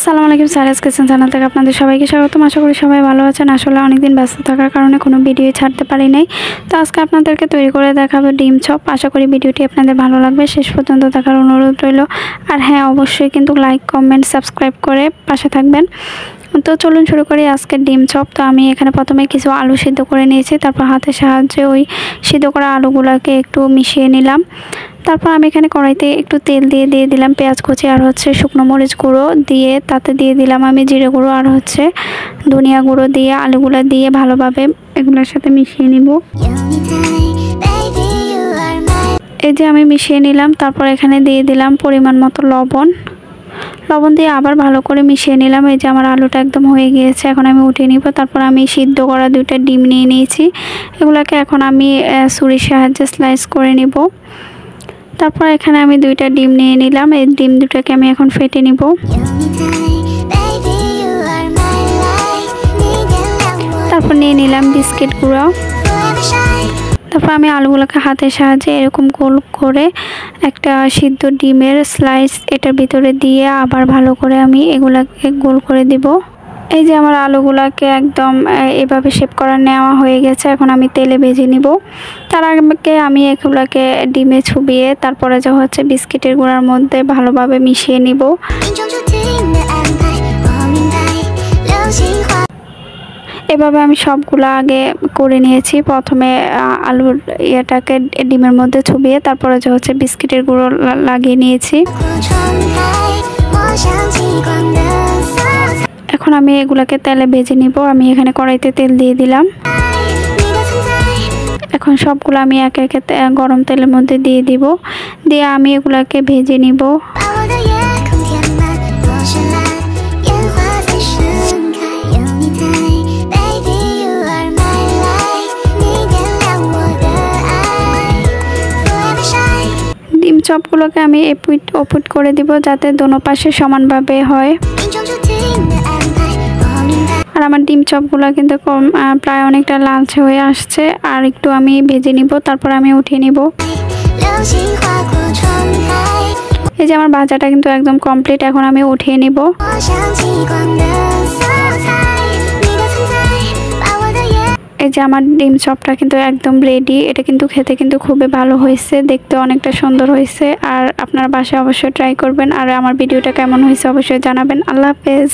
আসসালামু আলাইকুম সারাস kitchen channel থেকে আপনাদের সবাইকে স্বাগতম। আশা করি সবাই ভালো আছেন। আসলে অনেকদিন ব্যস্ত থাকার কারণে কোনো ভিডিও ছাড়তে পারি নাই, তো আজকে আপনাদেরকে তৈরি করে দেখাবো ডিম চপ। আশা করি ভিডিওটি আপনাদের ভালো লাগবে, শেষ পর্যন্ত দেখার অনুরোধ রইল। আর হ্যাঁ, অবশ্যই কিন্তু লাইক, কমেন্ট, সাবস্ক্রাইব করে পাশে থাকবেন। তো চলুন শুরু করি আজকের ডিম চপ। তো আমি এখানে প্রথমে কিছু আলু সিদ্ধ করে নিয়েছি, তারপর হাতের সাহায্যে ওই সিদ্ধ করা আলুগুলোকে একটু মিশিয়ে নিলাম। তারপর আমি এখানে কড়াইতে একটু তেল দিয়ে দিলাম পেঁয়াজ কুচি আর শুকনো মরিচ গুঁড়ো দিয়ে, তাতে দিয়ে দিলাম আমি জিরে গুঁড়ো আর ধনিয়া গুঁড়ো দিয়ে আলুগুলো দিয়ে ভালোভাবে এগুলোর সাথে মিশিয়ে নিব। এই যে আমি মিশিয়ে নিলাম। তারপর এখানে দিয়ে দিলাম পরিমাণ মতো লবণ দিয়ে আবার ভালো করে মিশিয়ে নিলাম। এই যে আমার আলুটা একদম হয়ে গিয়েছে, এখন আমি উঠিয়ে নিব। তারপর আমি সিদ্ধ করা 2টা ডিম নিয়ে নিয়েছি, এগুলোকে এখন আমি ছুরির সাহায্যে স্লাইস করে নিব। তারপর এখানে আমি 2টা ডিম নিয়ে নিলাম, এই ডিম দুটাকে আমি এখন ফেটে নিব। তারপর নিয়ে নিলাম বিস্কিট গুঁড়ো। তারপর আমি আলুগুলোকে হাতের সাহায্যে এরকম গোল করে একটা সিদ্ধ ডিমের স্লাইস এটার ভিতরে দিয়ে আবার ভালো করে আমি এগুলাকে গোল করে দিব। এই যে আমার আলুগুলাকে একদম এভাবে শেপ করা নেওয়া হয়ে গেছে, এখন আমি তেলে ভেজে নিব। তার আগে আমি এগুলাকে ডিমে ছুবিয়ে তারপরে বিস্কিটের গুঁড়ার মধ্যে ভালোভাবে মিশিয়ে নিব। এভাবে আমি সবগুলো আগে করে নিয়েছি। প্রথমে আলুর ইয়েটাকে ডিমের মধ্যে ছুবিয়ে তারপরে বিস্কিটের গুঁড়ো লাগিয়ে নিয়েছি। এখন আমি এগুলাকে তেলে ভেজে নিব। আমি এখানে কড়াইতে তেল দিয়ে দিলাম। এখন সবগুলো আমি একে একে গরম তেলের মধ্যে দিয়ে দিব, দিয়ে আমি এগুলাকে ভেজে নিব। ডিম চপগুলোকে আমি এপিট ওপিট করে দিব যাতে দোনো পাশে সমানভাবে হয়। আর আমার ডিম চপগুলো কিন্তু প্রায় অনেকটা লালচে হয়ে আসছে, আর একটু আমি ভেজে নিব, তারপর আমি উঠিয়ে নিব। এই যে আমার ভাজাটা কিন্তু একদম কমপ্লিট, এখন আমি উঠিয়ে নিব। এই যে আমার ডিম চপটা কিন্তু একদম রেডি। এটা কিন্তু খেতে কিন্তু খুবই ভালো হয়েছে, দেখতে অনেকটা সুন্দর হয়েছে। আর আপনারা বাসায় অবশ্যই ট্রাই করবেন। আর আমার ভিডিওটা কেমন হয়েছে অবশ্যই জানাবেন। আল্লাহ হাফেজ।